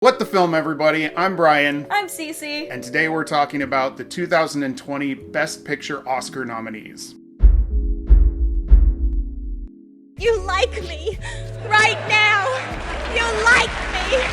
What the film, everybody? I'm Bryan. I'm Cece. And today we're talking about the 2020 Best Picture Oscar nominees. You like me right now. You like me.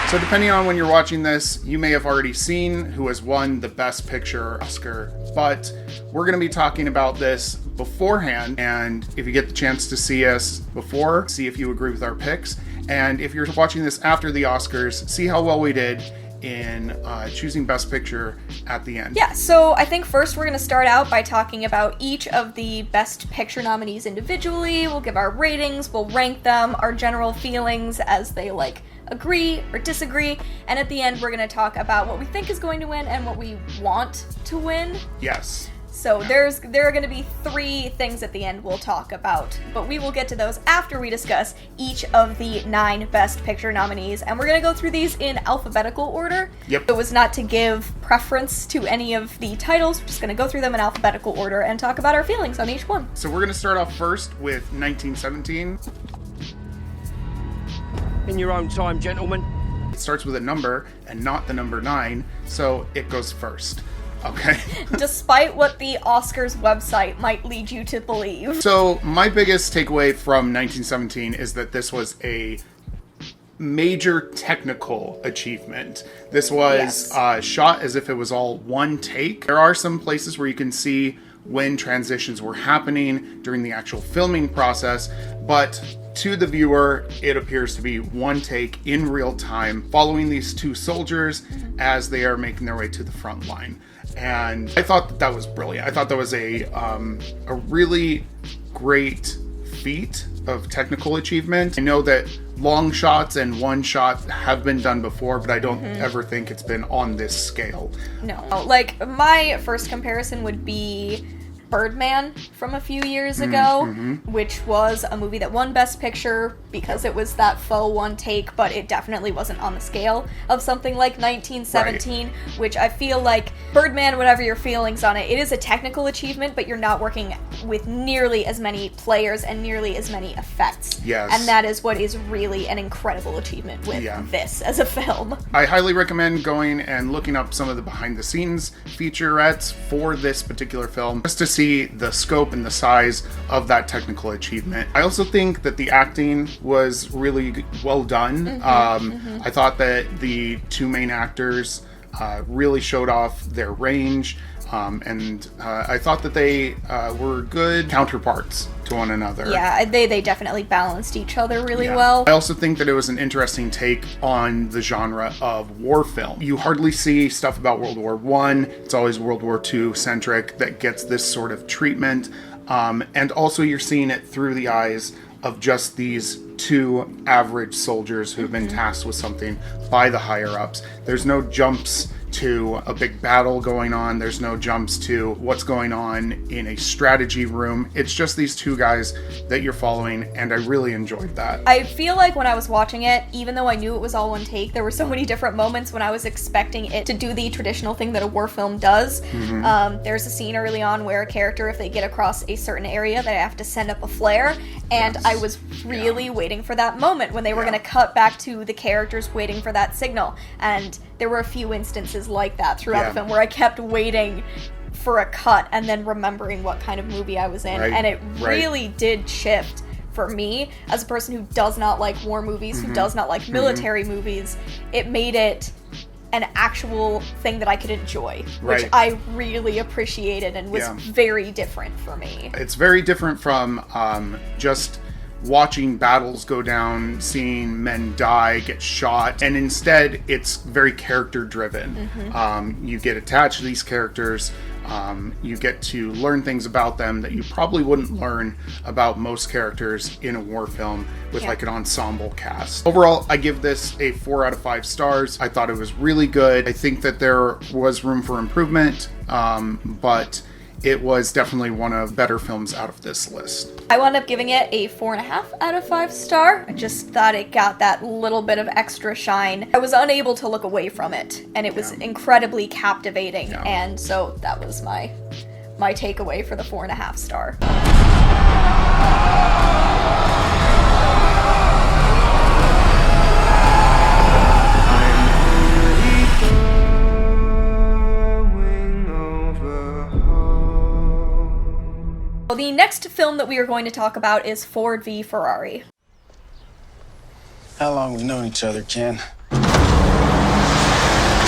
So depending on when you're watching this, you may have already seen who has won the Best Picture Oscar, but we're going to be talking about this beforehand, and if you get the chance to see us before, see if you agree with our picks, and if you're watching this after the Oscars, see how well we did in choosing Best Picture at the end. Yeah, so I think first we're going to start out by talking about each of the Best Picture nominees individually. We'll give our ratings, we'll rank them, our general feelings as they agree or disagree, and at the end we're going to talk about what we think is going to win and what we want to win. Yes. So there are going to be 3 things at the end we'll talk about, but we will get to those after we discuss each of the 9 Best Picture nominees, and we're going to go through these in alphabetical order. Yep. It was not to give preference to any of the titles, we're just going to go through them in alphabetical order and talk about our feelings on each one. So we're going to start off first with 1917. In your own time, gentlemen. It starts with a number and not the number 9, so it goes first. Okay. Despite what the Oscars website might lead you to believe. So my biggest takeaway from 1917 is that this was a major technical achievement. This was shot as if it was all one take. There are some places where you can see when transitions were happening during the actual filming process, but to the viewer, it appears to be one take in real time, following these 2 soldiers as they are making their way to the front line. And I thought that was brilliant. I thought that was a really great feat of technical achievement. I know that long shots and one shot have been done before, but I don't ever think it's been on this scale. No. My first comparison would be Birdman from a few years ago, which was a movie that won Best Picture because it was that faux one take, but it definitely wasn't on the scale of something like 1917, which I feel like Birdman, whatever your feelings on it, it is a technical achievement, but you're not working with nearly as many players and nearly as many effects. Yes. And that is what is really an incredible achievement with this as a film. I highly recommend going and looking up some of the behind the scenes featurettes for this particular film, just to see the scope and the size of that technical achievement. I also think that the acting was really well done. I thought that the 2 main actors really showed off their range, and I thought that they were good counterparts to one another. Yeah, they definitely balanced each other really well. I also think that it was an interesting take on the genre of war film. You hardly see stuff about World War I. It's always World War II centric that gets this sort of treatment. And also you're seeing it through the eyes of just these 2 average soldiers who have been tasked with something by the higher-ups. There's no jumps to a big battle going on. There's no jumps to what's going on in a strategy room. It's just these 2 guys that you're following, and I really enjoyed that. I feel like when I was watching it, even though I knew it was all one take, there were so many different moments when I was expecting it to do the traditional thing that a war film does. There's a scene early on where a character, if they get across a certain area, they have to send up a flare, and I was really waiting for that moment when they were going to cut back to the characters waiting for that signal, and there were a few instances like that throughout the film where I kept waiting for a cut and then remembering what kind of movie I was in, and it really did shift for me as a person who does not like war movies, who does not like military movies. It made it an actual thing that I could enjoy, which I really appreciated and was very different for me. It's very different from just watching battles go down, seeing men die, get shot, and instead it's very character driven. You get attached to these characters, you get to learn things about them that you probably wouldn't learn about most characters in a war film with like an ensemble cast. Overall, I give this a 4 out of 5 stars. I thought it was really good. I think that there was room for improvement, but it was definitely one of the better films out of this list. I wound up giving it a 4.5 out of 5 star. I just thought it got that little bit of extra shine. I was unable to look away from it, and it was incredibly captivating, and so that was my takeaway for the 4.5 star. the next film that we are going to talk about is Ford v Ferrari. How long we known each other, Ken?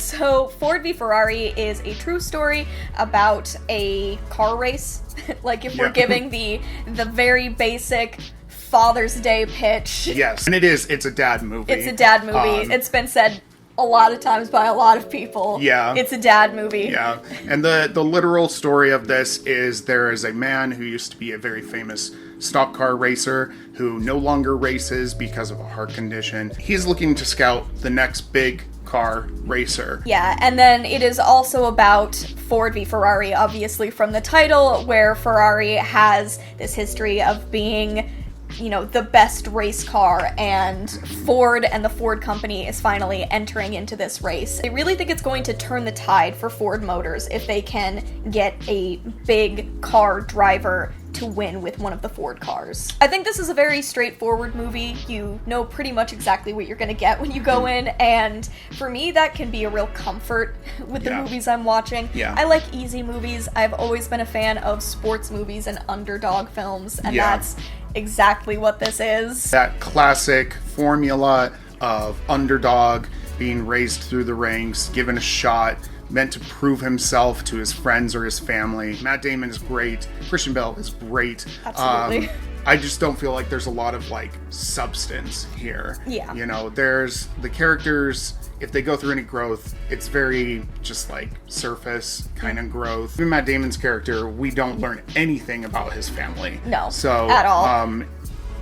So, Ford v Ferrari is a true story about a car race. Like, if we're giving the very basic Father's Day pitch. Yes, and it's a dad movie. It's a dad movie. It's been said a lot of times by a lot of people. Yeah. It's a dad movie. Yeah, and the literal story of this is there is a man who used to be a very famous stock car racer who no longer races because of a heart condition. He's looking to scout the next big car racer. Yeah, and then it is also about Ford v Ferrari, obviously from the title, where Ferrari has this history of being, you know, the best race car, and Ford and the Ford company is finally entering into this race. I really think it's going to turn the tide for Ford Motors if they can get a big car driver to win with one of the Ford cars. I think this is a very straightforward movie. You know pretty much exactly what you're gonna get when you go in, and for me that can be a real comfort with the movies I'm watching. Yeah. I like easy movies. I've always been a fan of sports movies and underdog films, and that's exactly what this is. That classic formula of underdog being raised through the ranks, given a shot, meant to prove himself to his friends or his family. Matt Damon is great. Christian Bale is great. Absolutely. I just don't feel like there's a lot of like substance here. Yeah. You know, there's the characters, if they go through any growth, it's very just like surface kind of growth. Even Matt Damon's character, we don't learn anything about his family. No, so at all.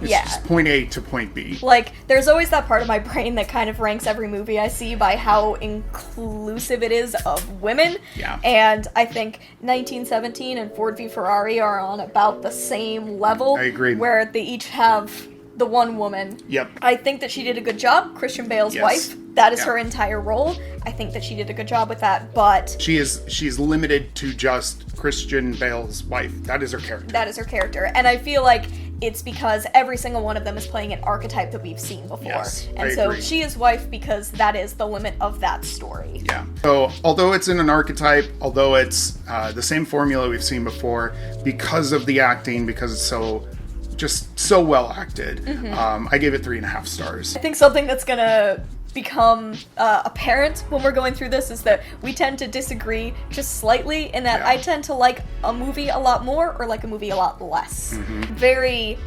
It's just point A to point B. Like, there's always that part of my brain that kind of ranks every movie I see by how inclusive it is of women. Yeah. And I think 1917 and Ford v Ferrari are on about the same level. I agree. Where they each have the one woman. Yep. I think that she did a good job. Christian Bale's wife. That is her entire role. I think that she did a good job with that, but she's limited to just Christian Bale's wife. That is her character. That is her character. And I feel like it's because every single one of them is playing an archetype that we've seen before. Yes, and I so agree. she is wife because that is the limit of that story. Yeah. So although it's in an archetype, although it's the same formula we've seen before, because of the acting, because it's so well acted, I gave it 3.5 stars. I think something that's gonna become apparent when we're going through this is that we tend to disagree just slightly, in that I tend to like a movie a lot more or like a movie a lot less. Very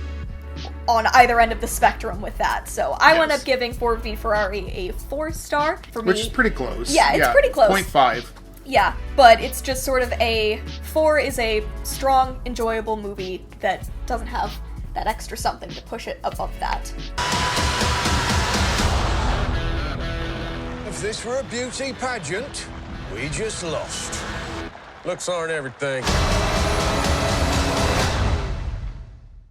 on either end of the spectrum with that. So I wound up giving Ford v Ferrari a 4-star for me. Which is pretty close. Yeah, it's pretty close. 0.5. Yeah, but it's just sort of 4 is a strong, enjoyable movie that doesn't have that extra something to push it above that. If this were a beauty pageant, we just lost. Looks aren't everything.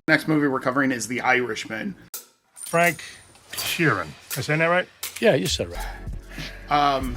Next movie we're covering is The Irishman. Frank Sheeran. Am I saying that right? Yeah, you said it right. I'm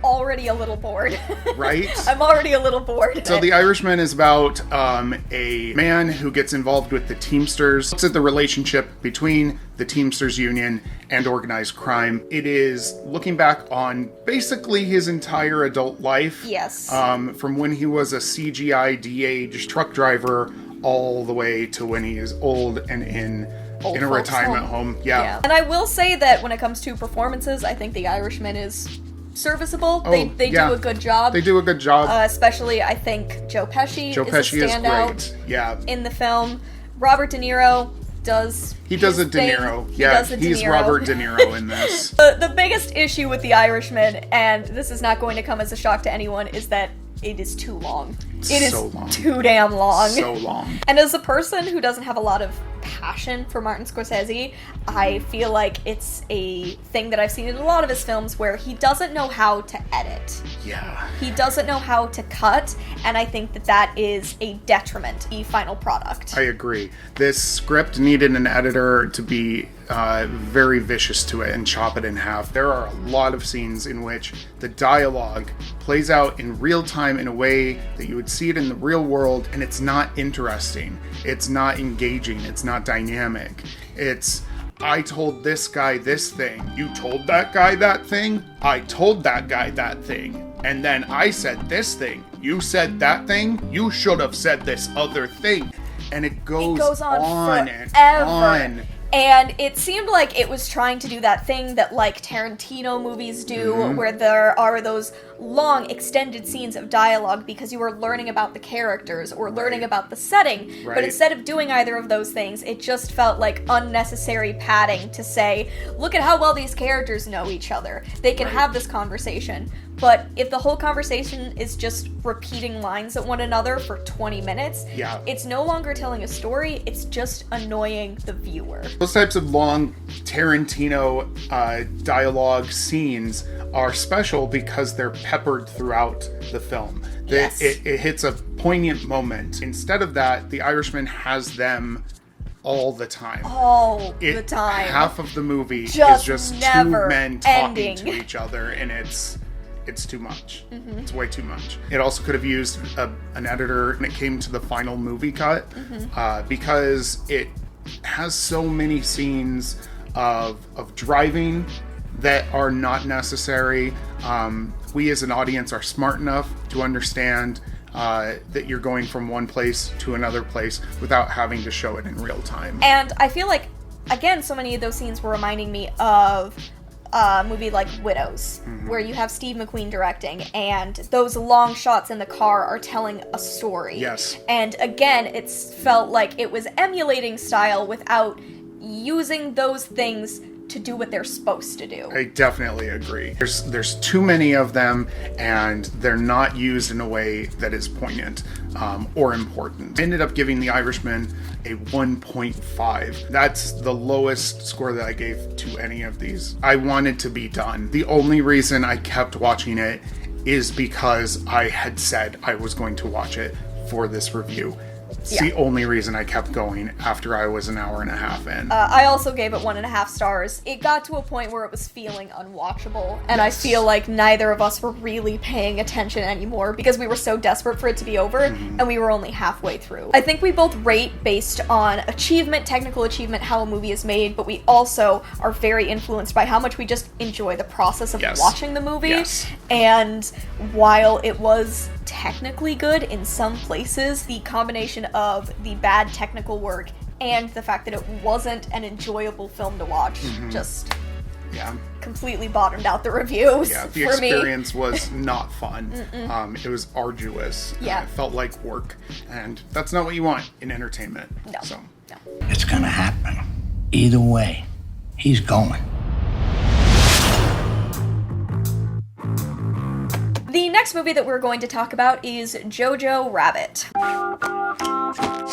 already a little bored. Right? I'm already a little bored. So The Irishman is about a man who gets involved with the Teamsters. Looks at the relationship between the Teamsters Union and organized crime. It is looking back on basically his entire adult life. Yes. From when he was a CGI de-aged truck driver all the way to when he is old and in a folks' retirement home. Yeah. And I will say that when it comes to performances, I think The Irishman is serviceable. Oh, they do a good job. They do a good job. Especially, I think Joe Pesci is a standout is great. Yeah. in the film. Robert De Niro does He does his a De thing. Niro. He Yeah, does a De he's Niro. Robert De Niro in this. The biggest issue with The Irishman, and this is not going to come as a shock to anyone, is that it is too long. It is So long. too damn long. So long. And as a person who doesn't have a lot of passion for Martin Scorsese, I feel like it's a thing that I've seen in a lot of his films where he doesn't know how to edit. Yeah. He doesn't know how to cut, and I think that that is a detriment to the final product. I agree. This script needed an editor to be very vicious to it and chop it in half. There are a lot of scenes in which the dialogue plays out in real time in a way that you would see it in the real world, and it's not interesting. It's not engaging. It's not dynamic. It's, I told this guy this thing. You told that guy that thing? I told that guy that thing. And then I said this thing. You said that thing? You should have said this other thing. and it goes on forever. and on. And it seemed like it was trying to do that thing that, like, Tarantino movies do, where there are those long, extended scenes of dialogue because you are learning about the characters or learning about the setting. Right. But instead of doing either of those things, it just felt like unnecessary padding to say, look at how well these characters know each other. They can have this conversation. But if the whole conversation is just repeating lines at one another for 20 minutes, it's no longer telling a story, it's just annoying the viewer. Those types of long Tarantino dialogue scenes are special because they're peppered throughout the film. Yes. It hits a poignant moment. Instead of that, The Irishman has them all the time. The time. Half of the movie is just two never men talking ending to each other, and it's too much. It's way too much. It also could have used an editor when it came to the final movie cut, because it has so many scenes of driving that are not necessary. We as an audience are smart enough to understand that you're going from one place to another place without having to show it in real time. And I feel like, again, so many of those scenes were reminding me of a movie like Widows, where you have Steve McQueen directing, and those long shots in the car are telling a story. Yes. And again, it felt like it was emulating style without using those things to do what they're supposed to do. I definitely agree. There's too many of them, and they're not used in a way that is poignant or important. I ended up giving The Irishman a 1.5. That's the lowest score that I gave to any of these. I wanted to be done. The only reason I kept watching it is because I had said I was going to watch it for this review. It's the only reason I kept going after I was an hour and a half in. I also gave it 1.5 stars. It got to a point where it was feeling unwatchable, and I feel like neither of us were really paying attention anymore because we were so desperate for it to be over, and we were only halfway through. I think we both rate based on achievement, technical achievement, how a movie is made, but we also are very influenced by how much we just enjoy the process of watching the movie. Yes. And while it was technically good in some places, the combination of the bad technical work and the fact that it wasn't an enjoyable film to watch just completely bottomed out the reviews The for me. experience was not fun. It was arduous. It felt like work, and that's not what you want in entertainment. No. So. No. It's gonna happen. Either way, he's going. The next movie that we're going to talk about is Jojo Rabbit.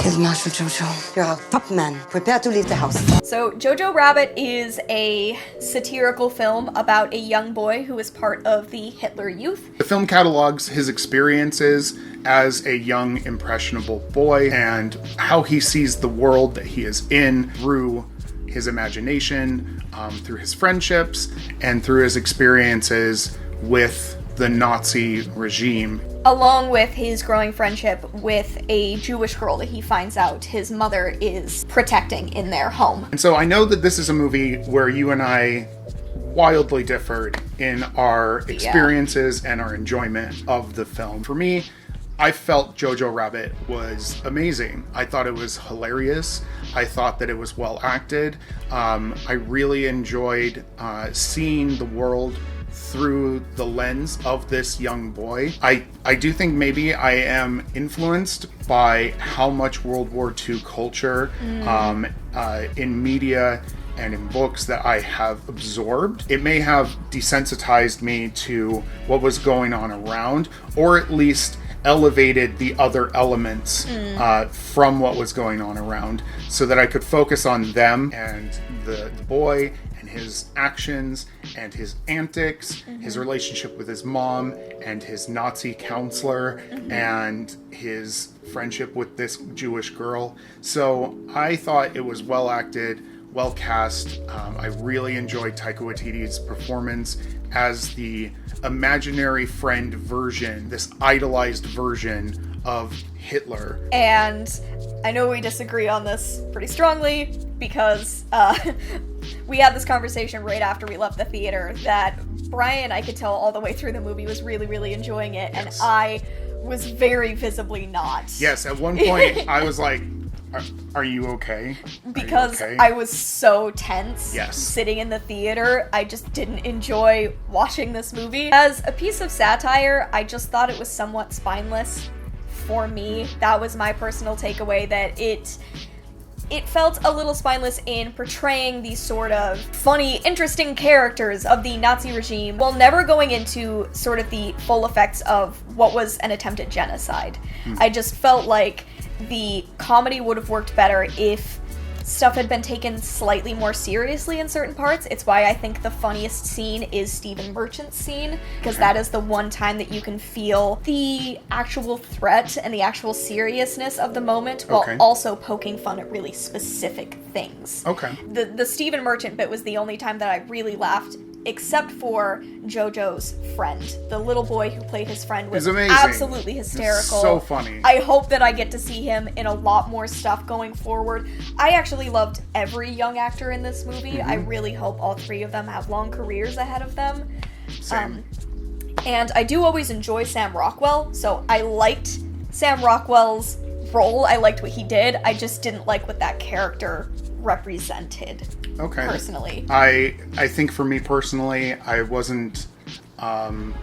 Field Marshal Jojo, you're our top man. Prepare to leave the house. So, Jojo Rabbit is a satirical film about a young boy who is part of the Hitler Youth. The film catalogs his experiences as a young, impressionable boy and how he sees the world that he is in through his imagination, through his friendships, and through his experiences with the Nazi regime. Along with his growing friendship with a Jewish girl that he finds out his mother is protecting in their home. And so I know that this is a movie where you and I wildly differed in our experiences and our enjoyment of the film. For me, I felt Jojo Rabbit was amazing. I thought it was hilarious. I thought that it was well acted. I really enjoyed seeing the world through the lens of this young boy. I do think maybe I am influenced by how much World War II culture in media and in books that I have absorbed. It may have desensitized me to what was going on around, or at least elevated the other elements from what was going on around, so that I could focus on them and the boy and his actions and his antics, his relationship with his mom and his Nazi counselor, and his friendship with this Jewish girl. So I thought it was well acted, well cast. I really enjoyed Taika Waititi's performance as the imaginary friend version, this idolized version of Hitler. And I know we disagree on this pretty strongly because we had this conversation right after we left the theater that Brian, I could tell all the way through the movie, was really, really enjoying it, and I was very visibly not. Yes, at one point I was like, Are you okay? Because okay? I was so tense Yes. sitting in the theater. I just didn't enjoy watching this movie. As a piece of satire, I just thought it was somewhat spineless for me. That was my personal takeaway, that it felt a little spineless in portraying these sort of funny, interesting characters of the Nazi regime while never going into sort of the full effects of what was an attempted genocide. I just felt like the comedy would have worked better if stuff had been taken slightly more seriously in certain parts. It's why I think the funniest scene is Stephen Merchant's scene, because that is the one time that you can feel the actual threat and the actual seriousness of the moment while also poking fun at really specific things. Okay. The Stephen Merchant bit was the only time that I really laughed, except for JoJo's friend. The little boy who played his friend was absolutely hysterical. So funny. I hope that I get to see him in a lot more stuff going forward. I actually loved every young actor in this movie. I really hope all three of them have long careers ahead of them. Same. And I do always enjoy Sam Rockwell, so I liked Sam Rockwell's role. I liked what he did. I just didn't like what that character represented. Okay. Personally. I think for me personally, I wasn't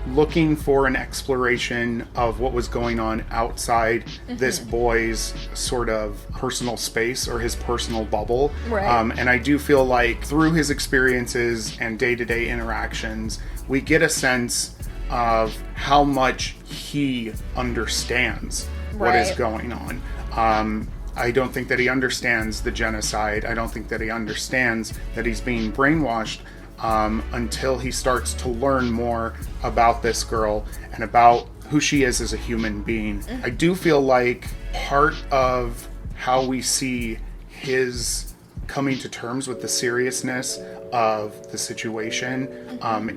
looking for an exploration of what was going on outside this boy's sort of personal space or his personal bubble. Right. And I do feel like through his experiences and day-to-day interactions, we get a sense of how much he understands what is going on. I don't think that he understands the genocide. I don't think that he understands that he's being brainwashed until he starts to learn more about this girl and about who she is as a human being. I do feel like part of how we see his coming to terms with the seriousness of the situation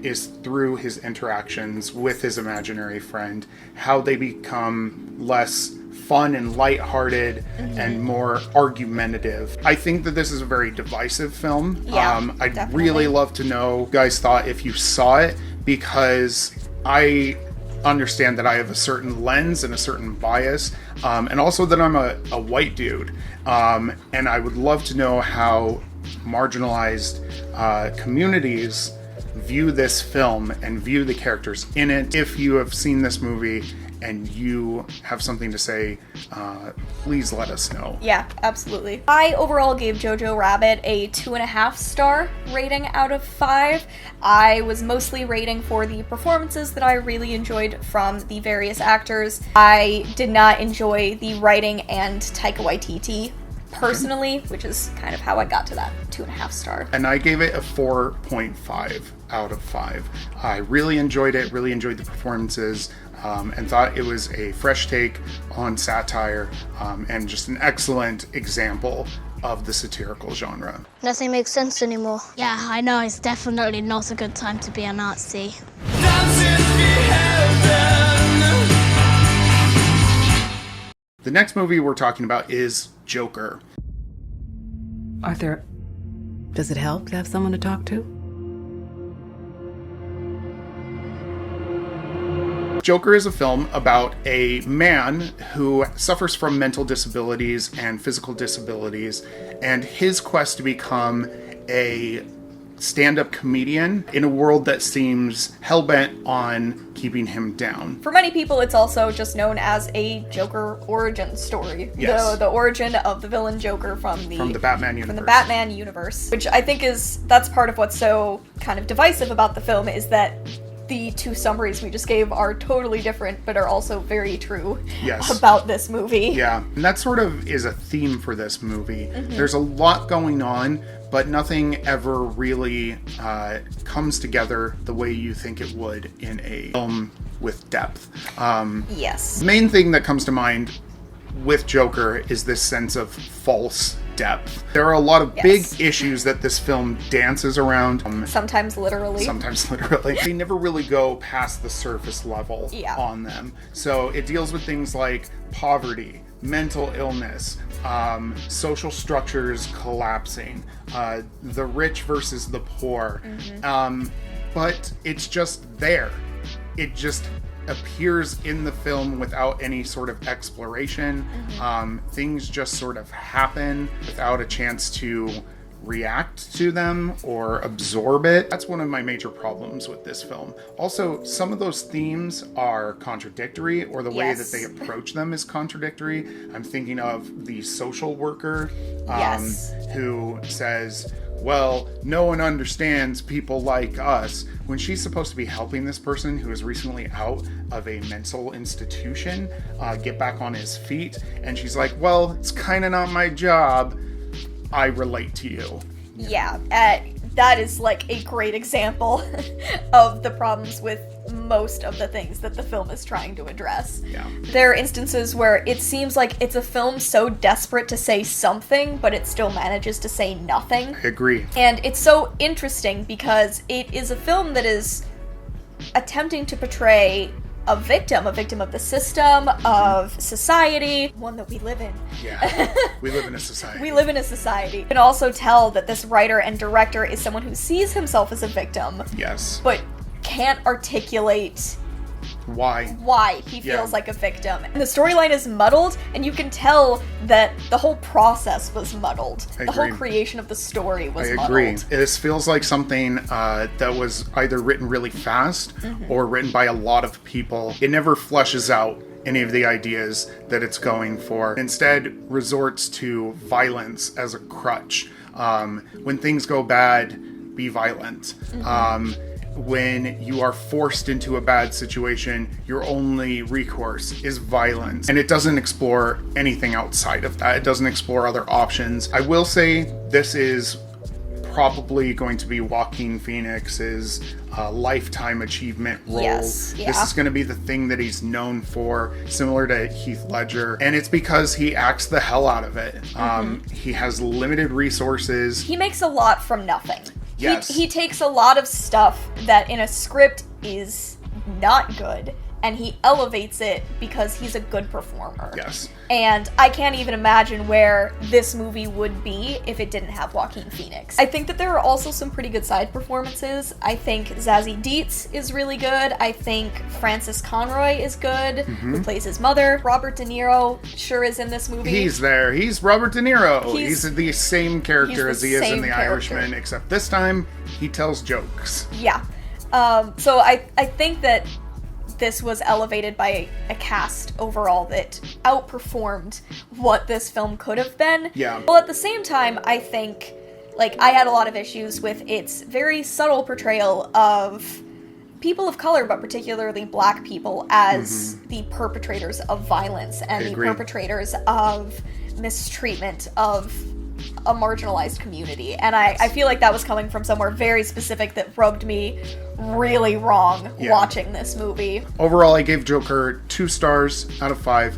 is through his interactions with his imaginary friend, how they become less fun and lighthearted and more argumentative. I think that this is a very divisive film. I'd definitely. really love to know what you guys thought if you saw it, because I understand that I have a certain lens and a certain bias, and also that I'm a white dude, and I would love to know how marginalized communities view this film and view the characters in it. If you have seen this movie and you have something to say, please let us know. Yeah, absolutely. I overall gave Jojo Rabbit a 2.5 star rating out of 5. I was mostly rating for the performances that I really enjoyed from the various actors. I did not enjoy the writing and Taika Waititi personally, which is kind of how I got to that 2.5 star. And I gave it a 4.5 out of 5. I really enjoyed it, really enjoyed the performances, and thought it was a fresh take on satire, and just an excellent example of the satirical genre. Nothing makes sense anymore. Yeah, I know. It's definitely not a good time to be a Nazi. The next movie we're talking about is Joker. Arthur, does it help to have someone to talk to? Joker is a film about a man who suffers from mental disabilities and physical disabilities, and his quest to become a stand-up comedian in a world that seems hell-bent on keeping him down. For many people, it's also just known as a Joker origin story. Yes. The origin of the villain Joker from the Batman universe. From the Batman universe, which I think that's part of what's so kind of divisive about the film, is that the two summaries we just gave are totally different, but are also very true about this movie. Yeah, and that sort of is a theme for this movie. There's a lot going on, but nothing ever really comes together the way you think it would in a film with depth. Yes. The main thing that comes to mind with Joker is this sense of false depth. There are a lot of big issues that this film dances around. Sometimes literally. They never really go past the surface level on them. So it deals with things like poverty, mental illness, social structures collapsing, the rich versus the poor. But it's just there. It just appears in the film without any sort of exploration. Things just sort of happen without a chance to react to them or absorb it. That's one of my major problems with this film. Also, some of those themes are contradictory, or the way that they approach them is contradictory. I'm thinking of the social worker who says, well, no one understands people like us, when she's supposed to be helping this person who is recently out of a mental institution get back on his feet. And she's like, well, it's kind of not my job. I relate to you. Yeah, that is like a great example of the problems with most of the things that the film is trying to address. Yeah. There are instances where it seems like it's a film so desperate to say something, but it still manages to say nothing. I agree. And it's so interesting because it is a film that is attempting to portray a victim of the system, of society, one that we live in. Yeah, we live in a society. We live in a society. You can also tell that this writer and director is someone who sees himself as a victim. Yes. But can't articulate why he feels like a victim. And the storyline is muddled, and you can tell that the whole process was muddled. The whole creation of the story was muddled. I agree. This feels like something that was either written really fast or written by a lot of people. It never fleshes out any of the ideas that it's going for. Instead, resorts to violence as a crutch. When things go bad, be violent. When you are forced into a bad situation, your only recourse is violence. And it doesn't explore anything outside of that. It doesn't explore other options. I will say this is probably going to be Joaquin Phoenix's lifetime achievement role. Yes, yeah. This is going to be the thing that he's known for, similar to Heath Ledger. And it's because he acts the hell out of it. He has limited resources. He makes a lot from nothing. Yes. He takes a lot of stuff that in a script is not good, and he elevates it because he's a good performer. Yes. And I can't even imagine where this movie would be if it didn't have Joaquin Phoenix. I think that there are also some pretty good side performances. I think Zazie Dietz is really good. I think Frances Conroy is good, who plays his mother. Robert De Niro sure is in this movie. He's there. He's Robert De Niro. He's the same character as he is in The Irishman, except this time he tells jokes. Yeah. So I think that this was elevated by a cast overall that outperformed what this film could have been. Yeah. Well, at the same time, I think, like, I had a lot of issues with its very subtle portrayal of people of color, but particularly black people, as the perpetrators of violence and the perpetrators of mistreatment of a marginalized community. And I feel like that was coming from somewhere very specific that rubbed me really wrong watching this movie. Overall, I gave Joker 2 stars out of 5,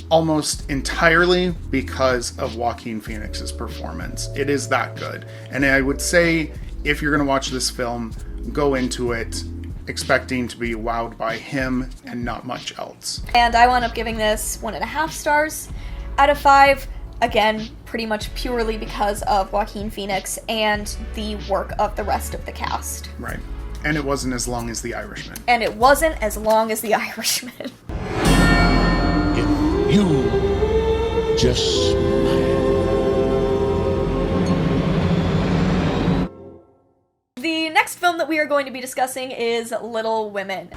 almost entirely because of Joaquin Phoenix's performance. It is that good. And I would say, if you're going to watch this film, go into it expecting to be wowed by him and not much else. And I wound up giving this 1.5 stars out of 5. Again, pretty much purely because of Joaquin Phoenix and the work of the rest of the cast. Right. And it wasn't as long as The Irishman. And it wasn't as long as The Irishman. If you just smile. The next film that we are going to be discussing is Little Women.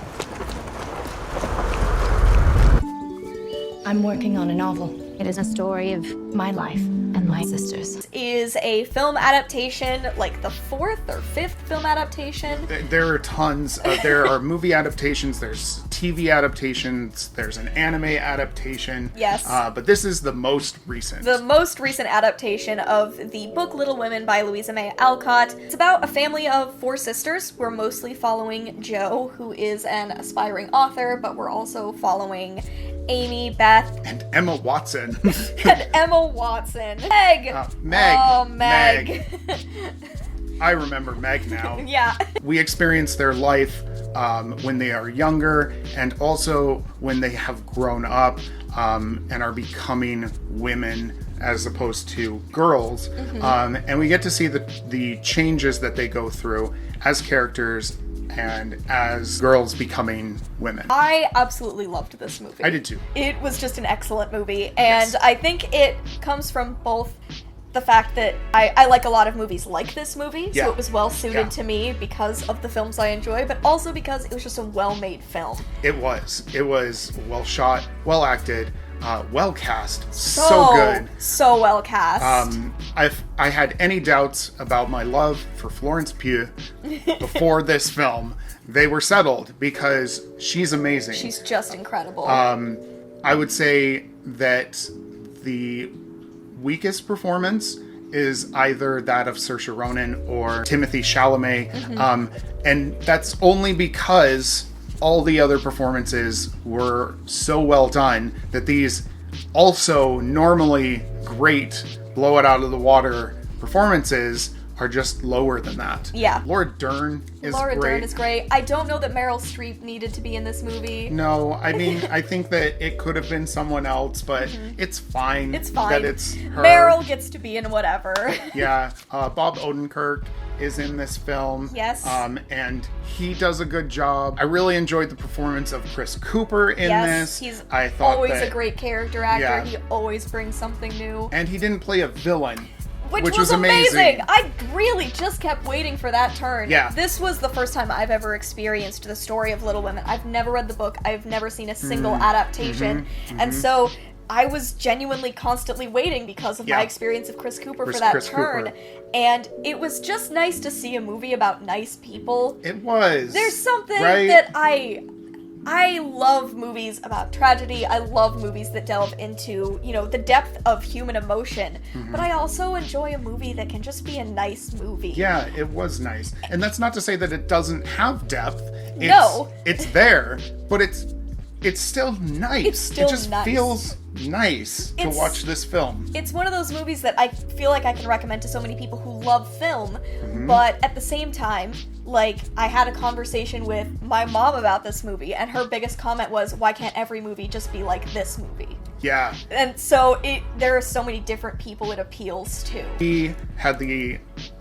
I'm working on a novel. It is a story of my life and my sister's. It is a film adaptation, like the 4th or 5th film adaptation. There are tons. There are movie adaptations, there's TV adaptations, there's an anime adaptation. Yes. But this is the most recent. The most recent adaptation of the book Little Women by Louisa May Alcott. It's about a family of 4 sisters. We're mostly following Jo, who is an aspiring author, but we're also following Amy, Beth, and Emma Watson. and Emma Watson. Meg! Meg. Oh, Meg. I remember Meg now. Yeah. We experience their life when they are younger, and also when they have grown up and are becoming women as opposed to girls. And we get to see the changes that they go through as characters and as girls becoming women. I absolutely loved this movie. I did too. It was just an excellent movie, and yes. I think it comes from both the fact that I like a lot of movies like this movie, so it was well suited to me because of the films I enjoy, but also because it was just a well-made film. It was well shot, well acted, well cast, so good. So well cast. If I had any doubts about my love for Florence Pugh before this film, they were settled because she's amazing. She's just incredible. I would say that the weakest performance is either that of Saoirse Ronan or Timothée Chalamet, and that's only because all the other performances were so well done that these also normally great blow it out of the water performances are just lower than that. Yeah. Laura Dern is great. Laura Dern is great. I don't know that Meryl Streep needed to be in this movie. No, I mean, I think that it could have been someone else, but it's fine. It's fine. That it's her. Meryl gets to be in whatever. Yeah. Bob Odenkirk is in this film. Yes. And he does a good job. I really enjoyed the performance of Chris Cooper in this. He's I thought always a great character actor. Yeah. He always brings something new. And he didn't play a villain. Which was amazing. I really just kept waiting for that turn. Yeah. This was the first time I've ever experienced the story of Little Women. I've never read the book. I've never seen a single adaptation. And so I was genuinely constantly waiting because of my experience of Chris Cooper for that turn. And it was just nice to see a movie about nice people. It was. There's something that I love movies about tragedy. I love movies that delve into, the depth of human emotion. But I also enjoy a movie that can just be a nice movie. Yeah, it was nice. And that's not to say that it doesn't have depth. No. It's there, but it's still nice. It's still it just nice. Feels nice to watch this film. It's one of those movies that I feel like I can recommend to so many people who love film, but at the same time, I had a conversation with my mom about this movie, and her biggest comment was, why can't every movie just be like this movie? Yeah. And so there are so many different people it appeals to. We had the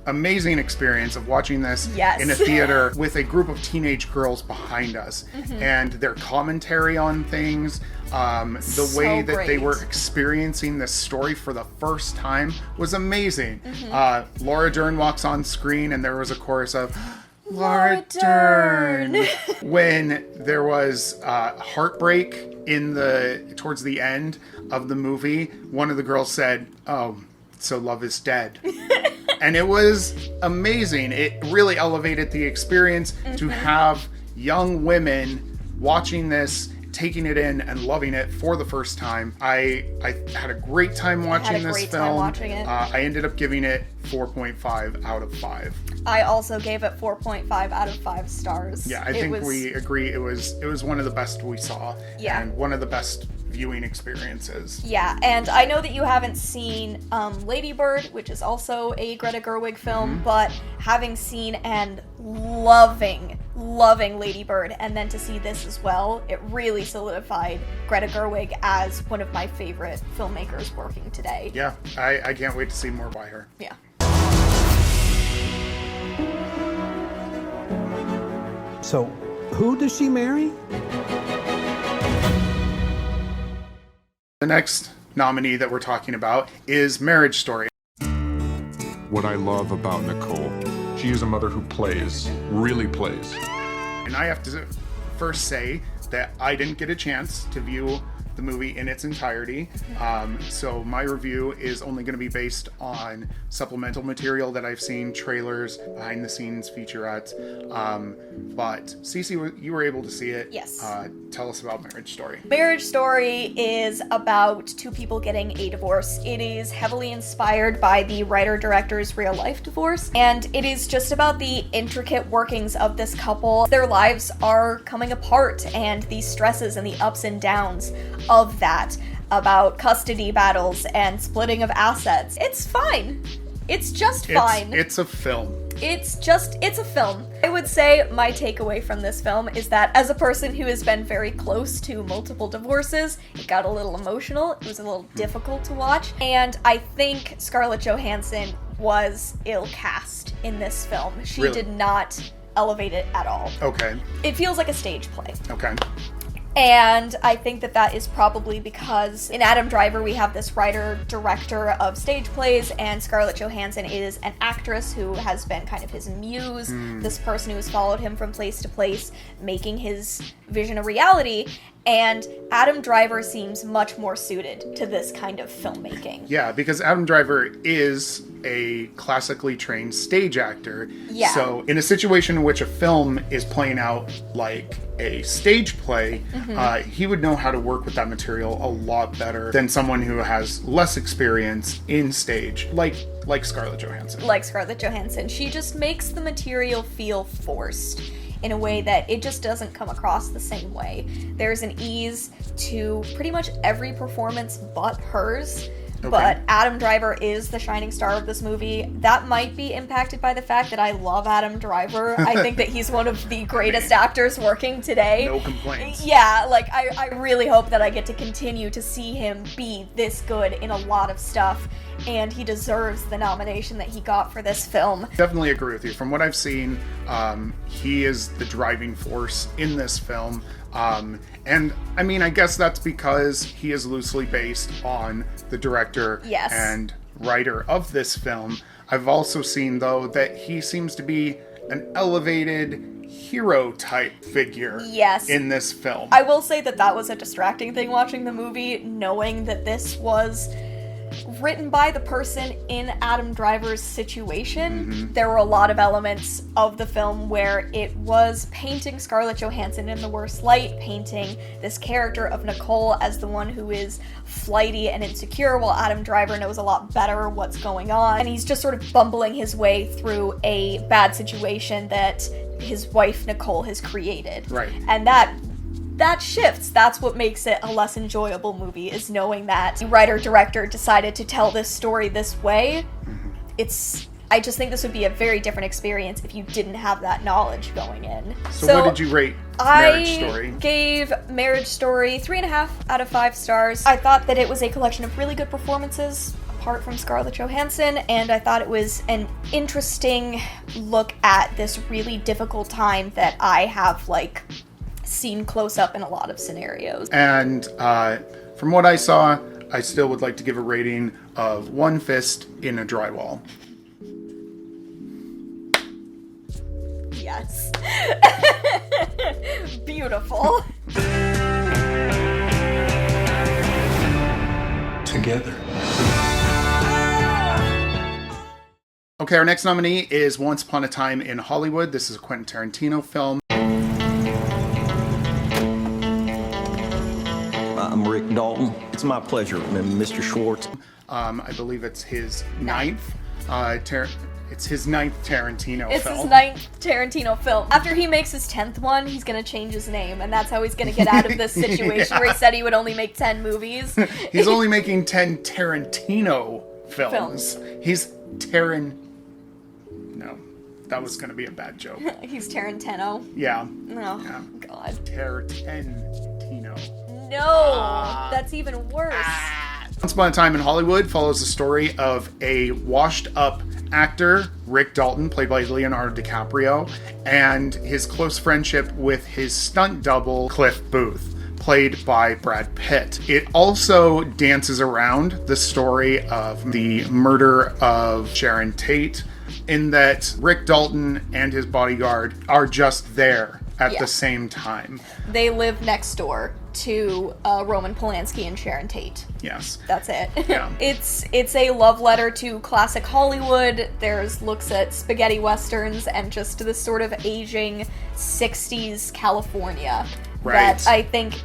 amazing experience of watching this in a theater with a group of teenage girls behind us, and their commentary on things, the way that they were experiencing this story for the first time was amazing. Laura Dern walks on screen, and there was a chorus of Laura Dern. When there was heartbreak towards the end of the movie, one of the girls said, "Oh, so love is dead." And it was amazing. It really elevated the experience to have young women watching this, taking it in and loving it for the first time. I had a great time watching this film. I ended up giving it 4.5 out of 5. I also gave it 4.5 out of 5 stars. Yeah, I think we agree it was one of the best we saw. Yeah. And one of the best viewing experiences. Yeah, and I know that you haven't seen Lady Bird, which is also a Greta Gerwig film, but having seen and loving Lady Bird, and then to see this as well, it really solidified Greta Gerwig as one of my favorite filmmakers working today. Yeah, I can't wait to see more by her. Yeah. So, who does she marry? The next nominee that we're talking about is Marriage Story. What I love about Nicole, she is a mother who plays, really plays. And I have to first say that I didn't get a chance to view the movie in its entirety. So my review is only going to be based on supplemental material that I've seen, trailers, behind the scenes featurettes. But Cece, you were able to see it. Yes. Tell us about Marriage Story. Marriage Story is about two people getting a divorce. It is heavily inspired by the writer-director's real-life divorce, and it is just about the intricate workings of this couple. Their lives are coming apart, and the stresses and the ups and downs of that, about custody battles and splitting of assets. It's fine. It's just fine. It's a film. It's a film. I would say my takeaway from this film is that as a person who has been very close to multiple divorces, it got a little emotional. It was a little difficult to watch. And I think Scarlett Johansson was ill cast in this film. She did not elevate it at all. Okay. It feels like a stage play. Okay. And I think that that is probably because in Adam Driver we have this writer-director of stage plays, and Scarlett Johansson is an actress who has been kind of his muse, this person who has followed him from place to place, making his vision a reality. And Adam Driver seems much more suited to this kind of filmmaking. Yeah, because Adam Driver is a classically trained stage actor. Yeah. So in a situation in which a film is playing out like a stage play, he would know how to work with that material a lot better than someone who has less experience in stage, like Scarlett Johansson. Like Scarlett Johansson. She just makes the material feel forced in a way that it just doesn't come across the same way. There's an ease to pretty much every performance but hers. Okay. But Adam Driver is the shining star of this movie. That might be impacted by the fact that I love Adam Driver. I think that he's one of the greatest actors working today. No complaints. Yeah, like, I really hope that I get to continue to see him be this good in a lot of stuff, and he deserves the nomination that he got for this film. Definitely agree with you. From what I've seen, he is the driving force in this film. And I mean, I guess that's because he is loosely based on the director and writer of this film. I've also seen, though, that he seems to be an elevated hero type figure in this film. I will say that that was a distracting thing watching the movie, knowing that this was written by the person in Adam Driver's situation. There were a lot of elements of the film where it was painting Scarlett Johansson in the worst light, painting this character of Nicole as the one who is flighty and insecure, while Adam Driver knows a lot better what's going on, and he's just sort of bumbling his way through a bad situation that his wife Nicole has created. Right. And that shifts. That's what makes it a less enjoyable movie, is knowing that the writer-director decided to tell this story this way. I just think this would be a very different experience if you didn't have that knowledge going in. So what did you rate Marriage Story? I gave Marriage Story 3.5 out of 5 stars. I thought that it was a collection of really good performances, apart from Scarlett Johansson, and I thought it was an interesting look at this really difficult time that I have, seen close up in a lot of scenarios. And from what I saw, I still would like to give a rating of 1 fist in a drywall. Yes. Beautiful. Together. Okay, our next nominee is Once Upon a Time in Hollywood. This is a Quentin Tarantino film. I'm Rick Dalton. It's my pleasure, Mr. Schwartz. I believe it's his ninth. It's his 9th Tarantino film. It's his 9th Tarantino film. After he makes his 10th one, he's gonna change his name, and that's how he's gonna get out of this situation where he said he would only make 10 movies. He's only making 10 Tarantino films. He's No, that was gonna be a bad joke. He's Tarantino. Yeah. Oh, yeah. God. Tarantino. No, that's even worse. Once Upon a Time in Hollywood follows the story of a washed-up actor, Rick Dalton, played by Leonardo DiCaprio, and his close friendship with his stunt double, Cliff Booth, played by Brad Pitt. It also dances around the story of the murder of Sharon Tate, in that Rick Dalton and his bodyguard are just there at the same time. They live next door to Roman Polanski and Sharon Tate. Yes. That's it. Yeah. It's a love letter to classic Hollywood. There's looks at spaghetti westerns and just this sort of aging 60s California that I think,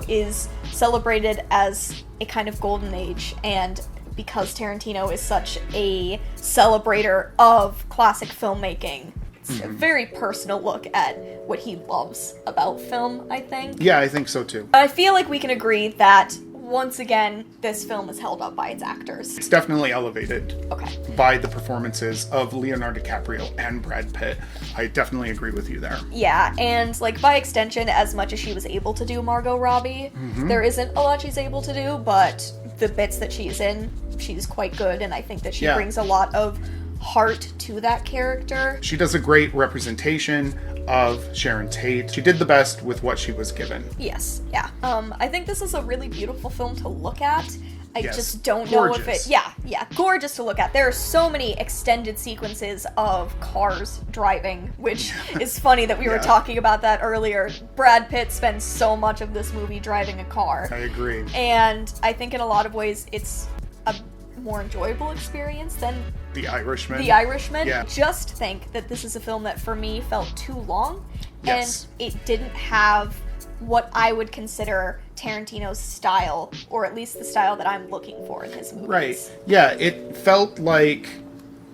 is celebrated as a kind of golden age. And because Tarantino is such a celebrator of classic filmmaking, it's a very personal look at what he loves about film, I think. Yeah, I think so too. I feel like we can agree that, once again, this film is held up by its actors. It's definitely elevated by the performances of Leonardo DiCaprio and Brad Pitt. I definitely agree with you there. Yeah, and by extension, as much as she was able to do Margot Robbie, there isn't a lot she's able to do, but the bits that she's in, she's quite good, and I think that she brings a lot of heart to that character. She does a great representation of Sharon Tate. She did the best with what she was given. Yes, yeah. I think this is a really beautiful film to look at. I just don't gorgeous. know if it... Yeah, gorgeous to look at. There are so many extended sequences of cars driving, which is funny that we were talking about that earlier. Brad Pitt spends so much of this movie driving a car. I agree. And I think in a lot of ways it's a more enjoyable experience than The Irishman. The Irishman. Yeah. Just think that this is a film that for me felt too long, Yes. and it didn't have what I would consider Tarantino's style, or at least the style that I'm looking for in his movies. Right. Yeah, it felt like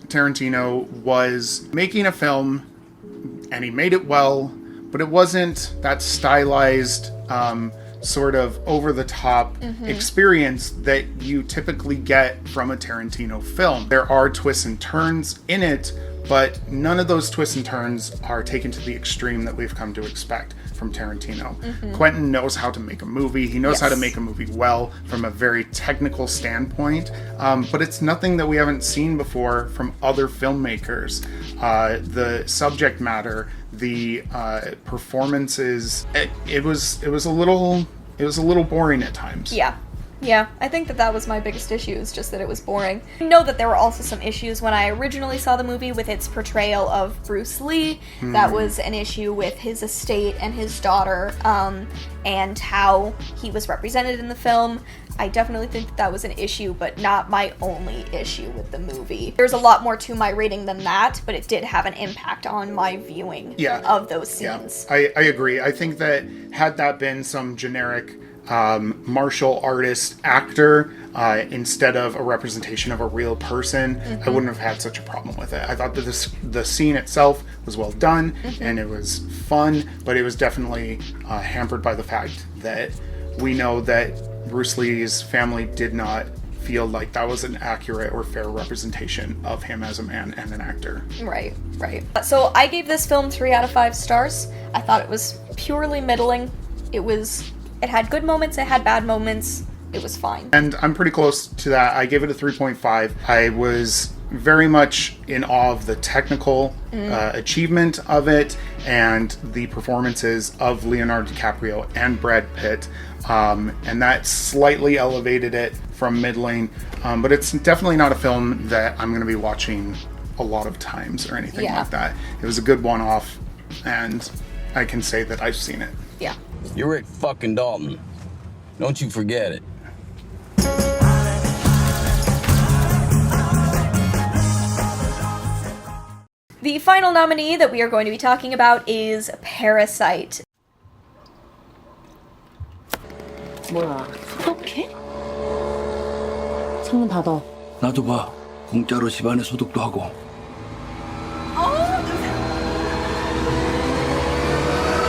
Tarantino was making a film, and he made it well, but it wasn't that stylized, sort of over-the-top experience that you typically get from a Tarantino film. There are twists and turns in it, but none of those twists and turns are taken to the extreme that we've come to expect from Tarantino. Quentin knows how to make a movie. He knows how to make a movie well from a very technical standpoint, but it's nothing that we haven't seen before from other filmmakers. The subject matter, the performances, it was a little boring at times. Yeah, I think that was my biggest issue, is just that it was boring. I know that there were also some issues when I originally saw the movie with its portrayal of Bruce Lee. That was an issue with his estate and his daughter, and how he was represented in the film. I definitely think that was an issue, but not my only issue with the movie. There's a lot more to my rating than that, but it did have an impact on my viewing of those scenes. I agree. I think that had that been some generic martial artist actor instead of a representation of a real person, I wouldn't have had such a problem with it. I thought that the scene itself was well done and it was fun, but it was definitely hampered by the fact that we know that Bruce Lee's family did not feel like that was an accurate or fair representation of him as a man and an actor. Right. So I gave this film 3 out of 5 stars. I thought it was purely middling. It had good moments, it had bad moments, it was fine. And I'm pretty close to that. I gave it a 3.5. I was very much in awe of the technical achievement of it and the performances of Leonardo DiCaprio and Brad Pitt. And that slightly elevated it from middling. But it's definitely not a film that I'm going to be watching a lot of times or anything like that. It was a good one-off, and I can say that I've seen it. Yeah. You're Rick fucking Dalton. Don't you forget it. The final nominee that we are going to be talking about is Parasite. 뭐야, 소독해? 창문 닫아. 나도 봐. 공짜로 집안에 소독도 하고.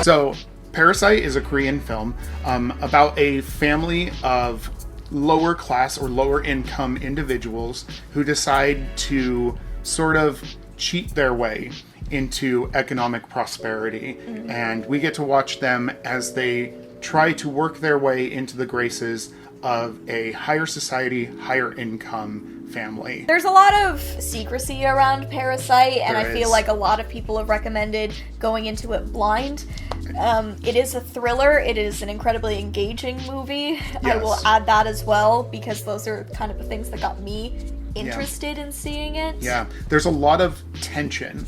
So, Parasite is a Korean film about a family of lower class or lower income individuals who decide to sort of cheat their way into economic prosperity. And we get to watch them as they try to work their way into the graces of a higher society, higher income family. There's a lot of secrecy around Parasite, and There I feel is. like a lot of people have recommended going into it blind. It is a thriller. It is an incredibly engaging movie. I will add that as well, because those are kind of the things that got me interested in seeing it. Yeah, there's a lot of tension.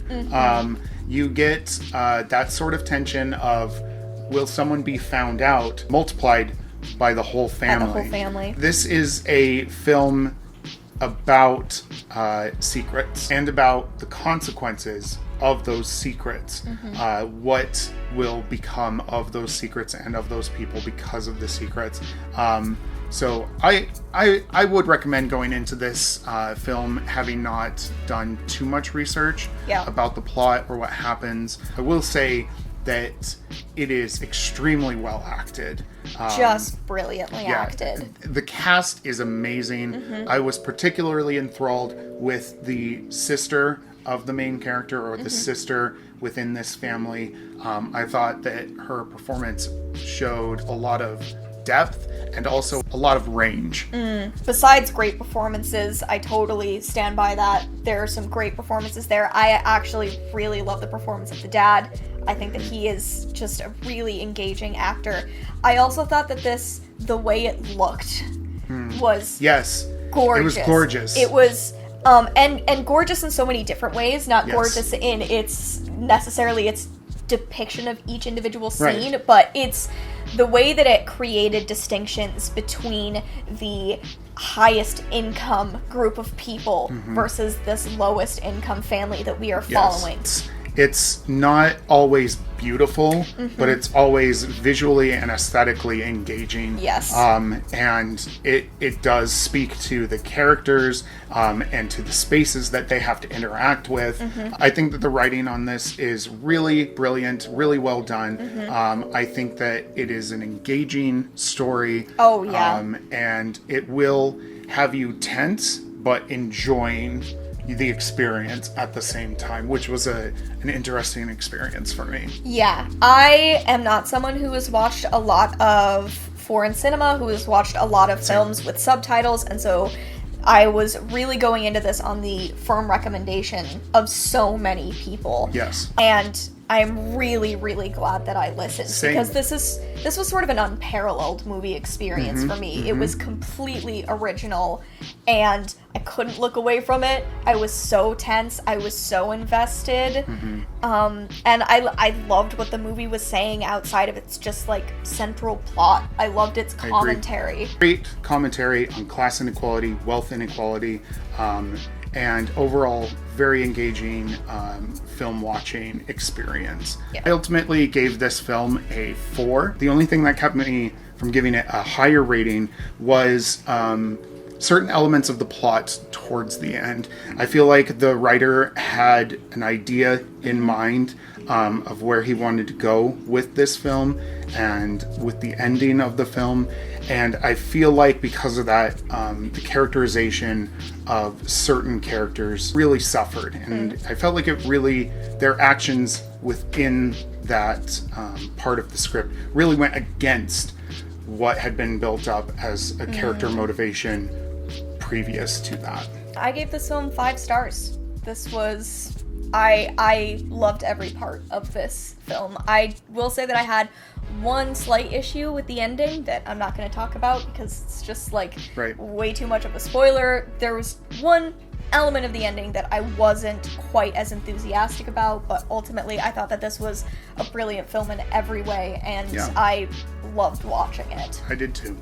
You get that sort of tension of, will someone be found out, multiplied by the whole family. This is a film about secrets and about the consequences of those secrets. What will become of those secrets and of those people because of the secrets. So I would recommend going into this film having not done too much research about the plot or what happens. I will say that it is extremely well acted. Just brilliantly acted. The cast is amazing. I was particularly enthralled with the sister of the main character, or the sister within this family. I thought that her performance showed a lot of depth and also a lot of range. Besides great performances, I totally stand by that. There are some great performances there. I actually really love the performance of the dad. I think that he is just a really engaging actor. I also thought that the way it looked was gorgeous. It was gorgeous. It was and gorgeous in so many different ways, not gorgeous in its depiction of each individual scene, but it's the way that it created distinctions between the highest income group of people versus this lowest income family that we are following. It's not always beautiful, but it's always visually and aesthetically engaging. Yes. And it does speak to the characters and to the spaces that they have to interact with. I think that the writing on this is really brilliant, really well done. I think that it is an engaging story. Oh, yeah. And it will have you tense, but enjoying the experience at the same time, which was an interesting experience for me. Yeah, I am not someone who has watched a lot of foreign cinema, who has watched a lot of films with subtitles, and so I was really going into this on the firm recommendation of so many people. Yes. And I'm really, really glad that I listened because this was sort of an unparalleled movie experience for me. It was completely original and I couldn't look away from it. I was so tense. I was so invested. And I loved what the movie was saying outside of its just like central plot. I loved its commentary. Great commentary on class inequality, wealth inequality, and overall very engaging film watching experience. Yeah. I ultimately gave this film a 4. The only thing that kept me from giving it a higher rating was certain elements of the plot towards the end. I feel like the writer had an idea in mind of where he wanted to go with this film and with the ending of the film. And I feel like because of that, the characterization of certain characters really suffered. And I felt like their actions within that part of the script really went against what had been built up as a character motivation previous to that. I gave this film 5 stars. I loved every part of this film. I will say that I had one slight issue with the ending that I'm not going to talk about because it's just like way too much of a spoiler. There was one element of the ending that I wasn't quite as enthusiastic about, but ultimately I thought that this was a brilliant film in every way, and I loved watching it. I did too.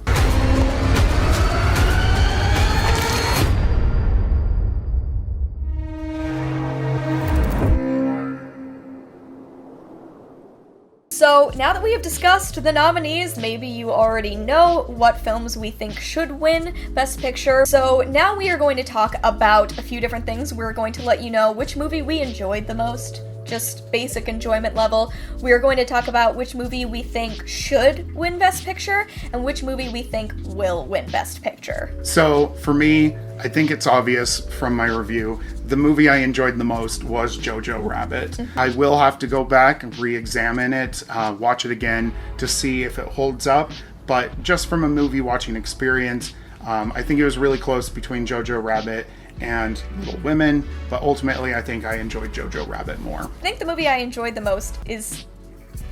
So, now that we have discussed the nominees, maybe you already know what films we think should win Best Picture. So, now we are going to talk about a few different things. We're going to let you know which movie we enjoyed the most, just basic enjoyment level. We are going to talk about which movie we think should win Best Picture, and which movie we think will win Best Picture. So, for me, I think it's obvious from my review, the movie I enjoyed the most was Jojo Rabbit. I will have to go back and re-examine it, watch it again to see if it holds up. But just from a movie watching experience, I think it was really close between Jojo Rabbit and Little Women, but ultimately I think I enjoyed Jojo Rabbit more. I think the movie I enjoyed the most is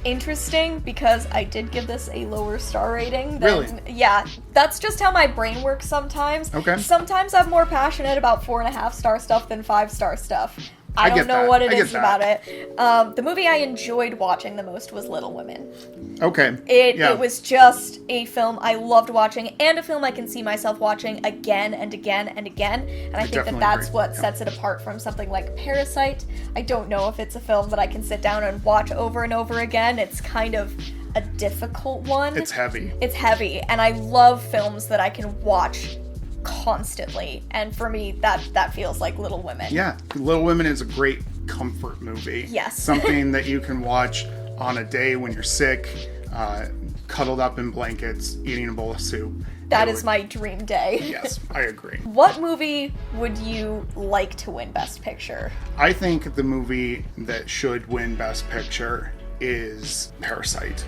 interesting because I did give this a lower star rating than, really? Yeah, that's just how my brain works sometimes. Okay. Sometimes I'm more passionate about 4.5-star stuff than 5-star stuff. I don't know what it is about it. The movie I enjoyed watching the most was Little Women. Okay. It was just a film I loved watching, and a film I can see myself watching again and again and again. And I think that that's what sets it apart from something like Parasite. I don't know if it's a film that I can sit down and watch over and over again. It's kind of a difficult one. It's heavy. It's heavy, and I love films that I can watch constantly, and for me that feels like Little Women. Yeah, Little Women is a great comfort movie. Yes. Something that you can watch on a day when you're sick, cuddled up in blankets, eating a bowl of soup. That is my dream day. Yes, I agree. What movie would you like to win Best Picture? I think the movie that should win Best Picture is Parasite.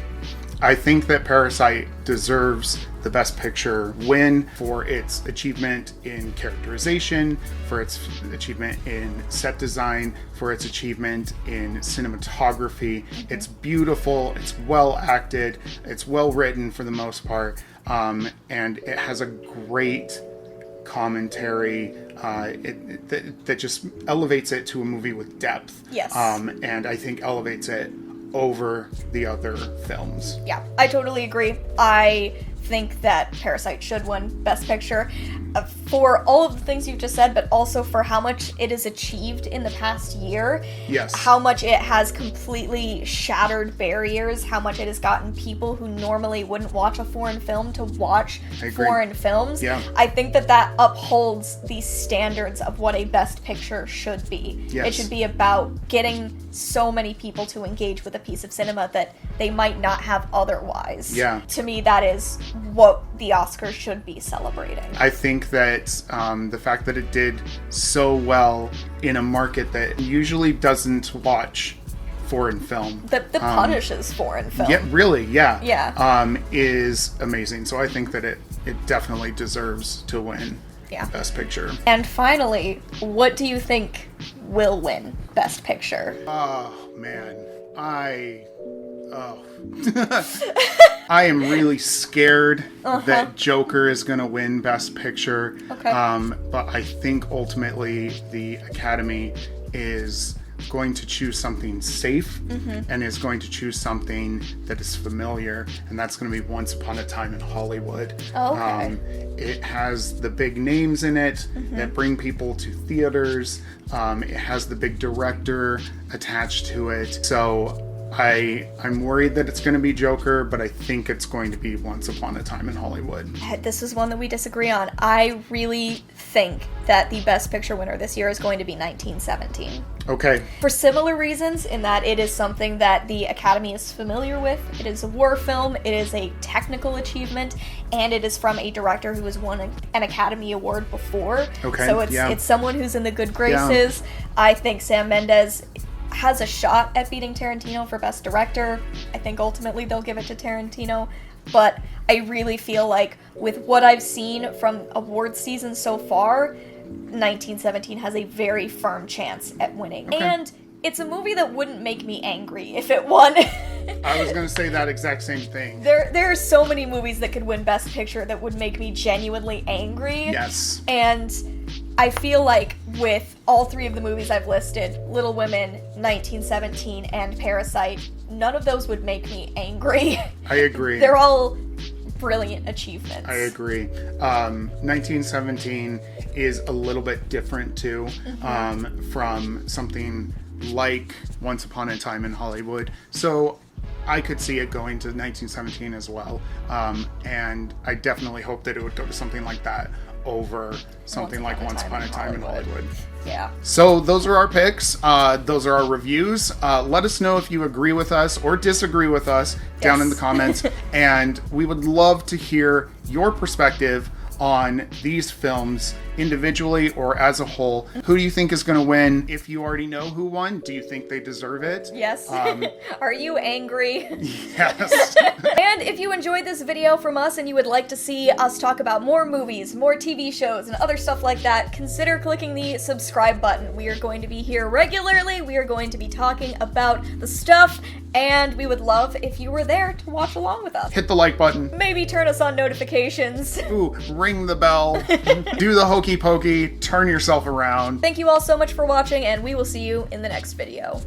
I think that Parasite deserves the Best Picture win for its achievement in characterization, for its achievement in set design, for its achievement in cinematography. It's beautiful, it's well acted, it's well written for the most part, and it has a great commentary that just elevates it to a movie with depth. Yes. And I think elevates it over the other films. Yeah, I totally agree. I think that Parasite should win Best Picture for all of the things you've just said, but also for how much it has achieved in the past year. Yes. How much it has completely shattered barriers, how much it has gotten people who normally wouldn't watch a foreign film to watch foreign films. Yeah. I think that upholds the standards of what a Best Picture should be. Yes. It should be about getting so many people to engage with a piece of cinema that they might not have otherwise. Yeah. To me, that is what the Oscars should be celebrating. I think that the fact that it did so well in a market that usually doesn't watch foreign film. That punishes foreign film. Yeah, really, yeah. Yeah. Is amazing. So I think that it definitely deserves to win Best Picture. And finally, what do you think will win Best Picture? Oh, man. I am really scared that Joker is going to win Best Picture. Okay. But I think ultimately the Academy is going to choose something safe and is going to choose something that is familiar, and that's going to be Once Upon a Time in Hollywood. Oh, okay. It has the big names in it that bring people to theaters. It has the big director attached to it. So I'm worried that it's going to be Joker, but I think it's going to be Once Upon a Time in Hollywood. This is one that we disagree on. I really think that the Best Picture winner this year is going to be 1917. Okay. For similar reasons, in that it is something that the Academy is familiar with. It is a war film, it is a technical achievement, and it is from a director who has won an Academy Award before. Okay. So it's someone who's in the good graces. Yeah. I think Sam Mendes has a shot at beating Tarantino for Best Director. I think ultimately they'll give it to Tarantino, but I really feel like with what I've seen from awards season so far, 1917 has a very firm chance at winning. Okay. And it's a movie that wouldn't make me angry if it won. I was going to say that exact same thing. There are so many movies that could win Best Picture that would make me genuinely angry. Yes. And I feel like with all three of the movies I've listed, Little Women, 1917, and Parasite, none of those would make me angry. I agree. They're all brilliant achievements. I agree. 1917 is a little bit different too, from something like Once Upon a Time in Hollywood. So I could see it going to 1917 as well. And I definitely hope that it would go to something like that over something like Once Upon a Time in Hollywood. Yeah. So those are our picks. Those are our reviews. Let us know if you agree with us or disagree with us down in the comments. And we would love to hear your perspective on these films individually or as a whole. Who do you think is going to win? If you already know who won, do you think they deserve it? Yes. Are you angry? Yes. And if you enjoyed this video from us and you would like to see us talk about more movies, more TV shows, and other stuff like that, consider clicking the subscribe button. We are going to be here regularly. We are going to be talking about the stuff, and we would love if you were there to watch along with us. Hit the like button. Maybe turn us on notifications. Ooh, ring the bell. Do the hokey pokey. Turn yourself around. Thank you all so much for watching, and we will see you in the next video.